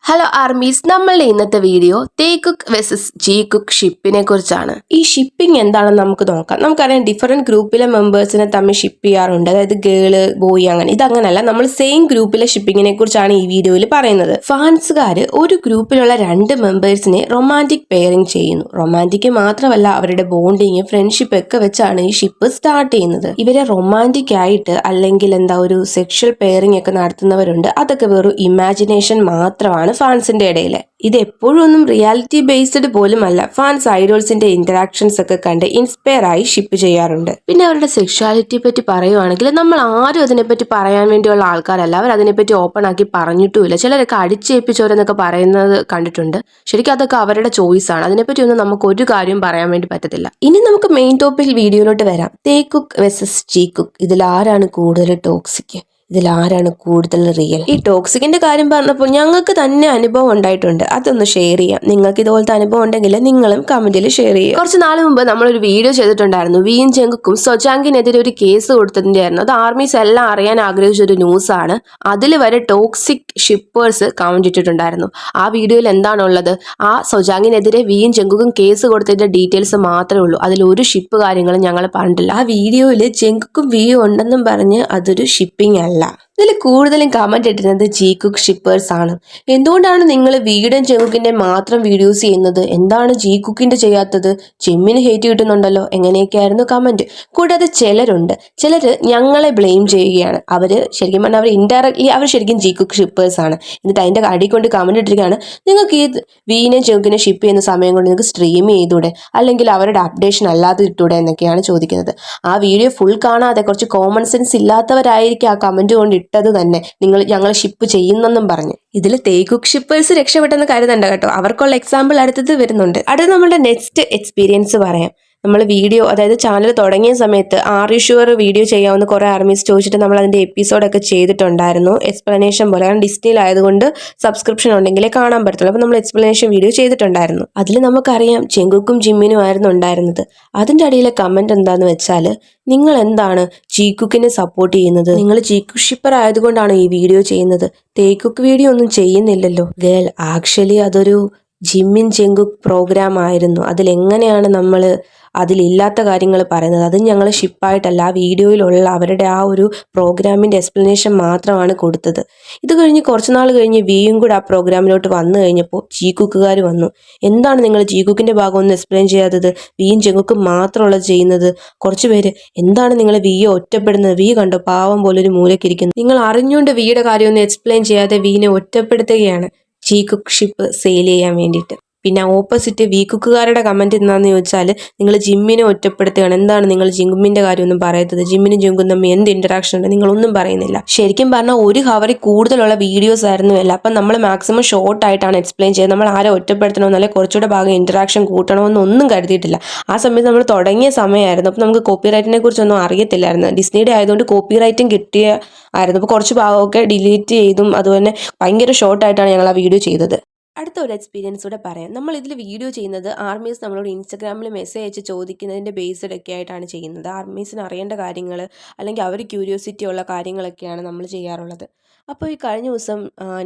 Hello armies, നമ്മളുടെ ഇന്നത്തെ video തേക്കുക്ക് versus G cook ഷിപ്പിനെ കുറിച്ചാണ്. ഈ ഷിപ്പിംഗ് എന്താണെന്ന് നമുക്ക് നോക്കാം. നമുക്കറിയാം ഡിഫറെന്റ് ഗ്രൂപ്പിലെ മെമ്പേഴ്സിനെ തമ്മിൽ ഷിപ്പ് ചെയ്യാറുണ്ട്. അതായത് ഗേള്, ബോയ്, അങ്ങനെ. ഇതങ്ങനല്ല, നമ്മൾ സെയിം ഗ്രൂപ്പിലെ ഷിപ്പിങ്ങിനെ കുറിച്ചാണ് ഈ വീഡിയോയിൽ പറയുന്നത്. ഫാൻസുകാർ ഒരു ഗ്രൂപ്പിലുള്ള രണ്ട് മെമ്പേഴ്സിനെ റൊമാൻറ്റിക് പെയറിംഗ് ചെയ്യുന്നു. റൊമാൻറ്റിക് മാത്രമല്ല, അവരുടെ ബോണ്ടിങ്, ഫ്രണ്ട്ഷിപ്പ് ഒക്കെ വെച്ചാണ് ഈ ഷിപ്പ് സ്റ്റാർട്ട് ചെയ്യുന്നത്. ഇവരെ റൊമാൻറ്റിക് ആയിട്ട് അല്ലെങ്കിൽ ഒരു സെക്ഷൽ പെയറിംഗ് ഒക്കെ നടത്തുന്നവരുണ്ട്. അതൊക്കെ വെറും ഇമാജിനേഷൻ മാത്രമാണ് ഫാൻസിന്റെ ഇടയിൽ. ഇത് എപ്പോഴും ഒന്നും റിയാലിറ്റി ബേസ്ഡ് പോലും അല്ല. ഫാൻസ് ഐഡോൾസിന്റെ ഇന്ററാക്ഷൻസ് ഒക്കെ കണ്ട് ഇൻസ്പയർ ആയി ഷിപ്പ് ചെയ്യാറുണ്ട്. പിന്നെ അവരുടെ സെക്ഷുവാലിറ്റിയെ പറ്റി പറയുവാണെങ്കിൽ നമ്മൾ ആരും അതിനെപ്പറ്റി പറയാൻ വേണ്ടിയുള്ള ആൾക്കാരല്ല. അവർ അതിനെപ്പറ്റി ഓപ്പൺ ആക്കി പറഞ്ഞിട്ടുമില്ല. ചിലരൊക്കെ അടിച്ചേൽപ്പിച്ചവരെന്നൊക്കെ പറയുന്നത് കണ്ടിട്ടുണ്ട്. ശരിക്കും അതൊക്കെ അവരുടെ ചോയ്സ് ആണ്. അതിനെപ്പറ്റി ഒന്നും നമുക്ക് ഒരു കാര്യം പറയാൻ വേണ്ടി പറ്റത്തില്ല. ഇനി നമുക്ക് മെയിൻ ടോപ്പിക് വീഡിയോയിലോട്ട് വരാം. തേക്കുക്ക് വെസസ് ജി കുക്ക്. ഇതിൽ ആരാണ് കൂടുതൽ ടോക്സിക്? ഇതിൽ ആരാണ് കൂടുതൽ റിയൽ? ഈ ടോക്സിക്കിന്റെ കാര്യം പറഞ്ഞപ്പോൾ ഞങ്ങൾക്ക് തന്നെ അനുഭവം ഉണ്ടായിട്ടുണ്ട്. അതൊന്ന് ഷെയർ ചെയ്യാം. നിങ്ങൾക്ക് ഇതുപോലത്തെ അനുഭവം ഉണ്ടെങ്കിൽ നിങ്ങളും കമന്റിൽ ഷെയർ ചെയ്യുക. കുറച്ച് നാൾ മുമ്പ് നമ്മളൊരു വീഡിയോ ചെയ്തിട്ടുണ്ടായിരുന്നു. വിയും ജങ്കുക്കും സൊജാങ്കിനെതിരെ ഒരു കേസ് കൊടുത്തതിന്റെ ആയിരുന്നു. അത് ആർമീസ് എല്ലാം അറിയാൻ ആഗ്രഹിച്ച ഒരു ന്യൂസ് ആണ്. അതിൽ വരെ ടോക്സിക് ഷിപ്പേഴ്സ് കമന്റ് ഇട്ടിട്ടുണ്ടായിരുന്നു. ആ വീഡിയോയിൽ എന്താണുള്ളത്? ആ സൊജാങ്കിനെതിരെ വിയും ജങ്കുക്കും കേസ് കൊടുത്തതിന്റെ ഡീറ്റെയിൽസ് മാത്രമേ ഉള്ളൂ. അതിൽ ഒരു ഷിപ്പ് കാര്യങ്ങളും ഞങ്ങൾ പറഞ്ഞിട്ടില്ല. ആ വീഡിയോയിൽ ജങ്കുക്കും വിയും ഉണ്ടെന്നും പറഞ്ഞ് അതൊരു ഷിപ്പിംഗ് അല്ല. ഇതിൽ കൂടുതലും കമന്റ് ഇട്ടിരുന്നത് ജി കുക്ക് ഷിപ്പേഴ്സ് ആണ്. എന്തുകൊണ്ടാണ് നിങ്ങൾ വീടും ജങ്കുക്കിന്റെ മാത്രം വീഡിയോസ് ചെയ്യുന്നത്? എന്താണ് ജി കുക്കിന്റെ ചെയ്യാത്തത്? ജിമ്മിന് ഹേറ്റ് കിട്ടുന്നുണ്ടല്ലോ, എങ്ങനെയൊക്കെയായിരുന്നു കമന്റ്. കൂടാതെ ചിലര് ഞങ്ങളെ ബ്ലെയിം ചെയ്യുകയാണ്. അവര് ശരിക്കും പറഞ്ഞാൽ അവർ ഇൻഡയറക്ട്ലി അവർ ശരിക്കും ജി കുക്ക് ഷിപ്പേഴ്സ് ആണ്. എന്നിട്ട് അതിന്റെ അടി കൊണ്ട് കമന്റ് ഇട്ടിരിക്കുകയാണ്, നിങ്ങൾക്ക് ഈ വീനെ ജങ്കുക്കിനെ ഷിപ്പ് ചെയ്യുന്ന സമയം കൊണ്ട് നിങ്ങൾക്ക് സ്ട്രീം ചെയ്തൂടെ, അല്ലെങ്കിൽ അവരുടെ അപ്ഡേഷൻ അല്ലാതെ ഇട്ടൂടെ എന്നൊക്കെയാണ് ചോദിക്കുന്നത്. ആ വീഡിയോ ഫുൾ കാണാതെ കുറച്ച് കോമൺ സെൻസ് ഇല്ലാത്തവരായിരിക്കും ആ കമന്റ് കൊണ്ട് ഇട്ടത് തന്നെ. ഞങ്ങൾ ഷിപ്പ് ചെയ്യുന്നെന്നും പറഞ്ഞു. ഇതിൽ തേക്കുക്ക് ഷിപ്പേഴ്സ് രക്ഷപ്പെട്ടെന്ന് കരുതണ്ട കേട്ടോ. അവർക്കുള്ള എക്സാമ്പിൾ അടുത്തത് വരുന്നുണ്ട്. അടുത്ത നമ്മുടെ നെക്സ്റ്റ് എക്സ്പീരിയൻസ് പറയാം. നമ്മൾ വീഡിയോ, അതായത് ചാനൽ തുടങ്ങിയ സമയത്ത് ആർ യു ഷുവർ വീഡിയോ ചെയ്യാവുന്ന കുറേ ആർമീസ് ചോദിച്ചിട്ട് നമ്മൾ അതിന്റെ എപ്പിസോഡൊക്കെ ചെയ്തിട്ടുണ്ടായിരുന്നു. എക്സ്പ്ലനേഷൻ പോലെ. കാരണം ഡിസ്നിയിലായതുകൊണ്ട് സബ്സ്ക്രിപ്ഷൻ ഉണ്ടെങ്കിലേ കാണാൻ പറ്റത്തുള്ളൂ. അപ്പോൾ നമ്മൾ എക്സ്പ്ലനേഷൻ വീഡിയോ ചെയ്തിട്ടുണ്ടായിരുന്നു. അതിൽ നമുക്കറിയാം ജങ്കുക്കും ജിമ്മിനും ആയിരുന്നു ഉണ്ടായിരുന്നത്. അതിന്റെ അടിയിലെ കമന്റ് എന്താന്ന് വെച്ചാൽ, നിങ്ങൾ എന്താണ് ജി-കുക്കിനെ സപ്പോർട്ട് ചെയ്യുന്നത്? നിങ്ങൾ ജി-കുക്ക് ഷിപ്പർ ആയതുകൊണ്ടാണ് ഈ വീഡിയോ ചെയ്യുന്നത്. തേക്കുക്ക് വീഡിയോ ഒന്നും ചെയ്യുന്നില്ലല്ലോ. ഗേൾ, ആക്ച്വലി അതൊരു ജിമ്മിൻ ജങ്കുക്ക് പ്രോഗ്രാം ആയിരുന്നു. അതിലെങ്ങനെയാണ് നമ്മൾ അതിലില്ലാത്ത കാര്യങ്ങൾ പറയുന്നത്? അത് ഞങ്ങൾ ഷിപ്പായിട്ടല്ല, ആ വീഡിയോയിലുള്ള അവരുടെ ആ ഒരു പ്രോഗ്രാമിന്റെ എക്സ്പ്ലനേഷൻ മാത്രമാണ് കൊടുത്തത്. ഇത് കഴിഞ്ഞ് കുറച്ച് നാൾ കഴിഞ്ഞ് വിയും കൂടെ ആ പ്രോഗ്രാമിലോട്ട് വന്നു കഴിഞ്ഞപ്പോൾ ജി കുക്കുകാർ വന്നു. എന്താണ് നിങ്ങൾ ജി കുക്കിന്റെ ഭാഗം ഒന്നും എക്സ്പ്ലെയിൻ ചെയ്യാത്തത്? വിയും ജങ്കുക്കും മാത്രമുള്ളത് ചെയ്യുന്നത്. കുറച്ച് പേര്, എന്താണ് നിങ്ങൾ വിയെ ഒറ്റപ്പെടുന്നത്? വി കണ്ടോ പാവം പോലൊരു മൂലക്കിരിക്കുന്നു. നിങ്ങൾ അറിഞ്ഞുകൊണ്ട് വിയുടെ കാര്യമൊന്നും എക്സ്പ്ലെയിൻ ചെയ്യാതെ വീനെ ഒറ്റപ്പെടുത്തുകയാണ് ജി കുക്ക് ഷിപ്പ് സെയിൽ ചെയ്യാൻ വേണ്ടിയിട്ട്. പിന്നെ ഓപ്പോസിറ്റ് വി കുക്കുകാരുടെ കമന്റ് എന്താണെന്ന് ചോദിച്ചാൽ, നിങ്ങൾ ജിമ്മിനെ ഒറ്റപ്പെടുത്തുകയാണ്. എന്താണ് നിങ്ങൾ ജിമ്മിന്റെ കാര്യമൊന്നും പറയാത്തത്? ജിമ്മിനും ജിങ്കും തമ്മിൽ എന്ത് ഇന്ററാക്ഷൻ ഉണ്ട്? നിങ്ങളൊന്നും പറയുന്നില്ല. ശരിക്കും പറഞ്ഞാൽ ഒരു ഹവറിൽ കൂടുതലുള്ള വീഡിയോസ് ആയിരുന്നു അല്ല. അപ്പം നമ്മൾ മാക്സിമം ഷോർട്ട് ആയിട്ടാണ് എക്സ്പ്ലെയിൻ ചെയ്യുന്നത്. നമ്മൾ ആരെ ഒറ്റപ്പെടുത്തണമെന്നല്ലേ കുറച്ചുകൂടെ ഭാഗം ഇന്ററാക്ഷൻ കൂട്ടണമെന്നൊന്നും കരുതിയിട്ടില്ല. ആ സമയത്ത് നമ്മൾ തുടങ്ങിയ സമയമായിരുന്നു. അപ്പം നമുക്ക് കോപ്പിറൈറ്റിനെ കുറിച്ചൊന്നും അറിയത്തില്ലായിരുന്നു. ഡിസ്നിയുടെ ആയതുകൊണ്ട് കോപ്പിറൈറ്റും കിട്ടിയ ആയിരുന്നു. അപ്പോൾ കുറച്ച് ഭാഗമൊക്കെ ഡിലീറ്റ് ചെയ്തും അതുപോലെ ഭയങ്കര ഷോർട്ടായിട്ടാണ് ഞങ്ങൾ ആ വീഡിയോ ചെയ്തത്. അടുത്ത ഒരു എക്സ്പീരിയൻസ് കൂടെ പറയാം. നമ്മൾ ഇതിൽ വീഡിയോ ചെയ്യുന്നത് ആർമീസ് നമ്മളോട് ഇൻസ്റ്റഗ്രാമിൽ മെസ്സേജ് അയച്ച് ചോദിക്കുന്നതിൻ്റെ ബേസ്ഡ് ഒക്കെ ആയിട്ടാണ് ചെയ്യുന്നത്. ആർമീസിന് അറിയേണ്ട കാര്യങ്ങൾ അല്ലെങ്കിൽ അവർ ക്യൂരിയോസിറ്റി ഉള്ള കാര്യങ്ങളൊക്കെയാണ് നമ്മൾ ചെയ്യാറുള്ളത്. അപ്പോൾ ഈ കഴിഞ്ഞ ദിവസം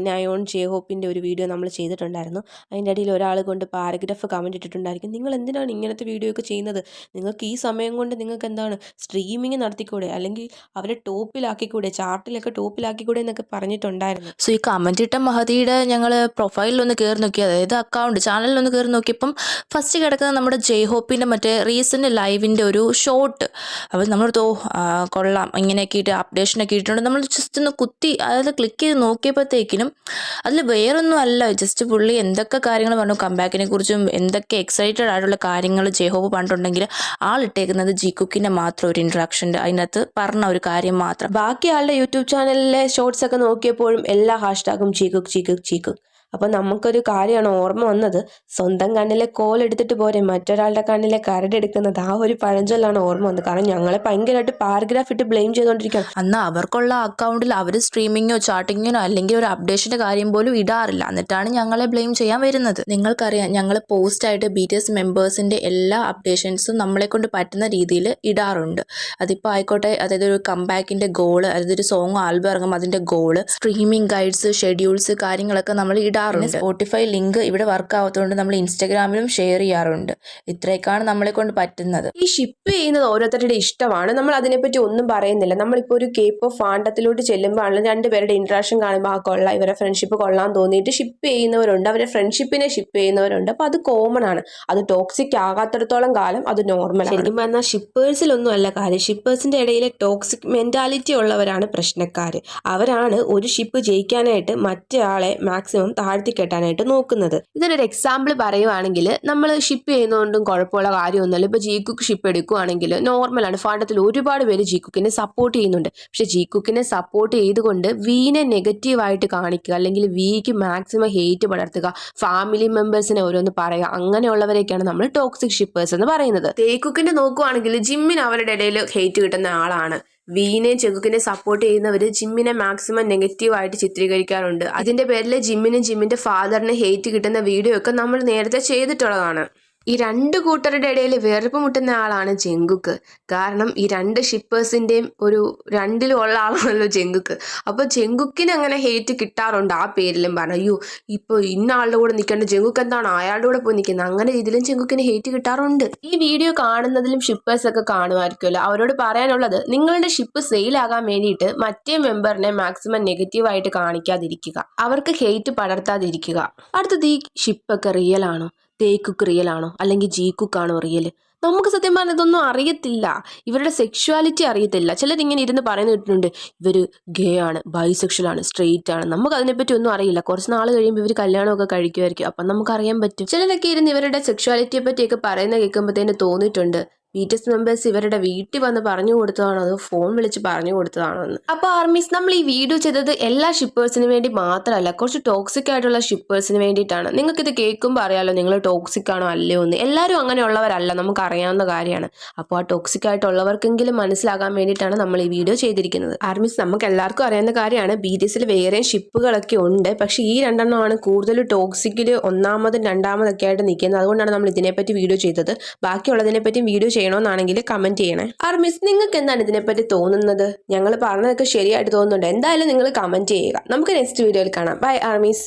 നയോൺ ജേഹോപ്പിൻ്റെ ഒരു വീഡിയോ നമ്മൾ ചെയ്തിട്ടുണ്ടായിരുന്നു. അതിൻ്റെ ഇടയിൽ ഒരാൾ കൊണ്ട് പാരഗ്രാഫ് കമൻറ്റ് ഇട്ടിട്ടുണ്ടായിരിക്കും, നിങ്ങൾ എന്തിനാണ് ഇങ്ങനത്തെ വീഡിയോ ഒക്കെ ചെയ്യുന്നത്? നിങ്ങൾക്ക് ഈ സമയം കൊണ്ട് നിങ്ങൾക്ക് എന്താണ് സ്ട്രീമിങ് നടത്തിക്കൂടെ, അല്ലെങ്കിൽ അവരെ ടോപ്പിലാക്കിക്കൂടെ, ചാർട്ടിലൊക്കെ ടോപ്പിലാക്കിക്കൂടെ എന്നൊക്കെ പറഞ്ഞിട്ടുണ്ടായിരുന്നു. സോ ഈ കമൻറ്റ് ഇട്ട മഹതിയുടെ ഞങ്ങൾ പ്രൊഫൈലിലൊന്ന് കയറി നോക്കി, അതായത് അക്കൗണ്ട് ചാനലിലൊന്ന് കയറി നോക്കിയപ്പം ഫസ്റ്റ് കിടക്കുന്ന നമ്മുടെ ജയ്ഹോപ്പിൻ്റെ മറ്റേ റീസെൻറ്റ് ലൈവിൻ്റെ ഒരു ഷോട്ട്. അപ്പോൾ നമ്മൾ കൊള്ളാം, ഇങ്ങനെയൊക്കെ ഇട്ട് അപ്ഡേഷനൊക്കെ ഇട്ടിട്ടുണ്ട്. നമ്മൾ ജസ്റ്റ് ഒന്ന് കുത്തി അതായത് ക്ലിക്ക് ചെയ്ത് നോക്കിയപ്പോഴത്തേക്കിനും അതിൽ വേറൊന്നും അല്ല, ജസ്റ്റ് പുള്ളി എന്തൊക്കെ കാര്യങ്ങൾ പറഞ്ഞു, കംബാക്കിനെ കുറിച്ചും എന്തൊക്കെ എക്സൈറ്റഡ് ആയിട്ടുള്ള കാര്യങ്ങൾ ജയ്ഹോപ്പ് പറഞ്ഞിട്ടുണ്ടെങ്കിൽ ആളിട്ടേക്കുന്നത് ജി കുക്കിൻ്റെ മാത്രം ഒരു ഇൻട്രാക്ഷൻ്റെ അതിനകത്ത് പറഞ്ഞ ഒരു കാര്യം മാത്രം. ബാക്കി ആളുടെ യൂട്യൂബ് ചാനലിലെ ഷോർട്സ് ഒക്കെ നോക്കിയപ്പോഴും എല്ലാ ഹാഷ്ടാഗും ചീക്കുക്ക് ചീക്കുക്ക് ചീക്കുക്ക്. അപ്പം നമുക്കൊരു കാര്യമാണ് ഓർമ്മ വന്നത്, സ്വന്തം കണ്ണിലെ കോലെടുത്തിട്ട് പോരെ മറ്റൊരാളുടെ കണ്ണിലെ കരടെടുക്കുന്നത്. ആ ഒരു പഴഞ്ചൊല്ലാണ് ഓർമ്മ വന്നത്. കാരണം ഞങ്ങളെ ഭയങ്കരമായിട്ട് പാരഗ്രാഫ് ഇട്ട് ബ്ലെയിം ചെയ്തുകൊണ്ടിരിക്കുകയാണ്. അന്ന് അവർക്കുള്ള അക്കൗണ്ടിൽ അവർ സ്ട്രീമിങ്ങോ ചാട്ടിങ്ങിനോ അല്ലെങ്കിൽ ഒരു അപ്ഡേഷൻ്റെ കാര്യം പോലും ഇടാറില്ല. എന്നിട്ടാണ് ഞങ്ങളെ ബ്ലെയിം ചെയ്യാൻ വരുന്നത്. നിങ്ങൾക്കറിയാം, ഞങ്ങൾ പോസ്റ്റായിട്ട് BTS മെമ്പേഴ്സിൻ്റെ എല്ലാ അപ്ഡേഷൻസും നമ്മളെ കൊണ്ട് പറ്റുന്ന രീതിയിൽ ഇടാറുണ്ട്. അതിപ്പോൾ ആയിക്കോട്ടെ, അതായത് ഒരു കംബാക്കിൻ്റെ ഗോള്, അതായത് ഒരു സോങ്ങോ ആൽബം ഇറങ്ങും അതിൻ്റെ ഗോള്, സ്ട്രീമിംഗ് ഗൈഡ്സ്, ഷെഡ്യൂൾസ്, കാര്യങ്ങളൊക്കെ നമ്മൾ ഇടാറുണ്ട്. ചെയ്യാറുണ്ട്. സ്പോട്ടിഫൈ ലിങ്ക് ഇവിടെ വർക്ക് ആവാത്തതുകൊണ്ട് നമ്മൾ ഇൻസ്റ്റാഗ്രാമിലും ഷെയർ ചെയ്യാറുണ്ട്. ഇത്രയൊക്കെയാണ് നമ്മളെ കൊണ്ട് പറ്റുന്നത്. ഈ ഷിപ്പ് ചെയ്യുന്നത് ഓരോരുത്തരുടെ ഇഷ്ടമാണ്. നമ്മൾ അതിനെപ്പറ്റി ഒന്നും പറയുന്നില്ല. നമ്മളിപ്പോൾ ഒരു കേപ്പ് ഫാണ്ടത്തിലോട്ട് ചെല്ലുമ്പോഴാണ് രണ്ടുപേരുടെ ഇന്ററാക്ഷൻ കാണുമ്പോൾ ആ കൊള്ളാം, ഇവരെ ഫ്രണ്ട്ഷിപ്പ് കൊള്ളാൻ തോന്നിയിട്ട് ഷിപ്പ് ചെയ്യുന്നവരുണ്ട്, അവരെ ഫ്രണ്ട്ഷിപ്പിനെ ഷിപ്പ് ചെയ്യുന്നവരുണ്ട്. അപ്പോൾ അത് കോമൺ ആണ്. അത് ടോക്സിക് ആകാത്തിടത്തോളം കാലം അത് നോർമൽ. ശരിക്കും പറഞ്ഞാൽ ഷിപ്പേഴ്സിലൊന്നും അല്ല കാര്യം. ഷിപ്പേഴ്സിന്റെ ഇടയിലെ ടോക്സിക് മെന്റാലിറ്റി ഉള്ളവരാണ് പ്രശ്നക്കാർ. അവരാണ് ഒരു ഷിപ്പ് ജയിക്കാനായിട്ട് മറ്റേ ആളെ മാക്സിമം താഴ്ത്തി കെട്ടാനായിട്ട് നോക്കുന്നത്. ഇതിനൊരു എക്സാമ്പിൾ പറയുവാണെങ്കിൽ, നമ്മൾ ഷിപ്പ് ചെയ്യുന്നതുകൊണ്ടും കുഴപ്പമുള്ള കാര്യമൊന്നുമല്ല. ഇപ്പോൾ ജീക്കുക്ക് ഷിപ്പ് എടുക്കുവാണെങ്കിൽ നോർമലാണ്. ഫാണ്ടത്തിൽ ഒരുപാട് പേര് ജീക്കുക്കിനെ സപ്പോർട്ട് ചെയ്യുന്നുണ്ട്. പക്ഷെ ജീക്കുക്കിനെ സപ്പോർട്ട് ചെയ്തുകൊണ്ട് വീനെ നെഗറ്റീവായിട്ട് കാണിക്കുക, അല്ലെങ്കിൽ വിക്ക് മാക്സിമം ഹെയ്റ്റ് പടർത്തുക, ഫാമിലി മെമ്പേഴ്സിനെ ഓരോന്ന് പറയുക, അങ്ങനെയുള്ളവരെയൊക്കെയാണ് നമ്മൾ ടോക്സിക് ഷിപ്പേഴ്സ് എന്ന് പറയുന്നത്. തേക്കുക്കിന്റെ നോക്കുവാണെങ്കിൽ ജിമ്മിന് അവരുടെ ഇടയിൽ ഹെയ്റ്റ് കിട്ടുന്ന ആളാണ്. വീനെയും ചെകുക്കിനെ സപ്പോർട്ട് ചെയ്യുന്നവര് ജിമ്മിനെ മാക്സിമം നെഗറ്റീവായിട്ട് ചിത്രീകരിക്കാറുണ്ട്. അതിന്റെ പേരിൽ ജിമ്മിനും ജിമ്മിന്റെ ഫാദറിന് ഹെയ്റ്റ് കിട്ടുന്ന വീഡിയോ ഒക്കെ നമ്മൾ നേരത്തെ ചെയ്തിട്ടുള്ളതാണ്. ഈ രണ്ട് കൂട്ടരുടെ ഇടയിൽ വേർപ്പ് മുട്ടുന്ന ആളാണ് ജങ്കുക്ക്. കാരണം ഈ രണ്ട് ഷിപ്പേഴ്സിന്റെയും ഒരു രണ്ടിലും ഉള്ള ആളാണല്ലോ ജങ്കുക്ക്. അപ്പോൾ ജങ്കുക്കിന് അങ്ങനെ ഹെയ്റ്റ് കിട്ടാറുണ്ട്. ആ പേരിലും പറഞ്ഞു, അയ്യോ ഇപ്പോൾ ഇന്ന ആളുടെ കൂടെ നിൽക്കേണ്ട, ജങ്കുക്ക് എന്താണ് അയാളുടെ കൂടെ പോയി നിൽക്കുന്നത്, അങ്ങനെ ഇതിലും ജങ്കുക്കിന് ഹെയ്റ്റ് കിട്ടാറുണ്ട്. ഈ വീഡിയോ കാണുന്നതിലും ഷിപ്പേഴ്സ് ഒക്കെ കാണുമായിരിക്കുമല്ലോ. അവരോട് പറയാനുള്ളത്, നിങ്ങളുടെ ഷിപ്പ് സെയിലാകാൻ വേണ്ടിയിട്ട് മറ്റേ മെമ്പറിനെ മാക്സിമം നെഗറ്റീവായിട്ട് കാണിക്കാതിരിക്കുക, അവർക്ക് ഹെയ്റ്റ് പടർത്താതിരിക്കുക. അടുത്തത്, ഈ ഷിപ്പൊക്കെ റിയൽ ആണോ? തേക്കുക്ക് റിയൽ ആണോ, അല്ലെങ്കിൽ ജീക്കുക്കാണോ റിയൽ? നമുക്ക് സത്യം പറഞ്ഞാൽ ഇതൊന്നും അറിയത്തില്ല. ഇവരുടെ സെക്ഷുവാലിറ്റി അറിയത്തില്ല. ചിലരിങ്ങനെ ഇരുന്ന് പറയുന്ന കേട്ടിട്ടുണ്ട്, ഇവർ ഗേ ആണ്, ബൈസെക്ഷൽ ആണ്, സ്ട്രെയിറ്റ് ആണ്. നമുക്ക് അതിനെപ്പറ്റി ഒന്നും അറിയില്ല. കുറച്ച് നാൾ കഴിയുമ്പോൾ ഇവർ കല്യാണമൊക്കെ കഴിക്കുമായിരിക്കും. അപ്പം നമുക്ക് അറിയാൻ പറ്റും. ചിലരൊക്കെ ഇരുന്ന് ഇവരുടെ സെക്ഷുവാലിറ്റിയെ പറ്റിയൊക്കെ പറയുന്ന കേൾക്കുമ്പോഴത്തേന് തോന്നിയിട്ടുണ്ട്, BTS മെമ്പേഴ്സ് ഇവരുടെ വീട്ടിൽ വന്ന് പറഞ്ഞു കൊടുത്തതാണോ അതോ ഫോൺ വിളിച്ച് പറഞ്ഞു കൊടുത്തതാണോ എന്ന്. അപ്പോൾ ആർമീസ്, നമ്മൾ ഈ വീഡിയോ ചെയ്തത് എല്ലാ ഷിപ്പേഴ്സിന് വേണ്ടി മാത്രമല്ല, കുറച്ച് ടോക്സിക് ആയിട്ടുള്ള ഷിപ്പേഴ്സിന് വേണ്ടിയിട്ടാണ്. നിങ്ങൾക്കിത് കേൾക്കുമ്പോൾ അറിയാലോ നിങ്ങൾ ടോക്സിക് ആണോ അല്ലയോ എന്ന്. എല്ലാവരും അങ്ങനെയുള്ളവരല്ല, നമുക്ക് അറിയാവുന്ന കാര്യമാണ്. അപ്പോൾ ആ ടോക്സിക് ആയിട്ടുള്ളവർക്കെങ്കിലും മനസ്സിലാകാൻ വേണ്ടിയിട്ടാണ് നമ്മൾ ഈ വീഡിയോ ചെയ്തിരിക്കുന്നത്. ആർമീസ്, നമുക്ക് എല്ലാവർക്കും അറിയാവുന്ന കാര്യമാണ്, BTSൽ വേറെയും ഷിപ്പുകളൊക്കെ ഉണ്ട്. പക്ഷേ ഈ രണ്ടെണ്ണമാണ് കൂടുതൽ ടോക്സിക്കിൽ ഒന്നാമതും രണ്ടാമതൊക്കെ ആയിട്ട് നിൽക്കുന്നത്. അതുകൊണ്ടാണ് നമ്മൾ ഇതിനെപ്പറ്റി വീഡിയോ ചെയ്തത്. ബാക്കിയുള്ളതിനെപ്പറ്റി വീഡിയോ ചെയ്യണമെന്നാണെങ്കിൽ കമന്റ് ചെയ്യണേ. ആർമീസ്, നിങ്ങൾക്ക് എന്താണ് ഇതിനെപ്പറ്റി തോന്നുന്നത്? ഞങ്ങൾ പറഞ്ഞതൊക്കെ ശരിയായിട്ട് തോന്നുന്നുണ്ട്? എന്തായാലും നിങ്ങൾ കമന്റ് ചെയ്യുക. നമുക്ക് നെക്സ്റ്റ് വീഡിയോയിൽ കാണാം. Bye armies.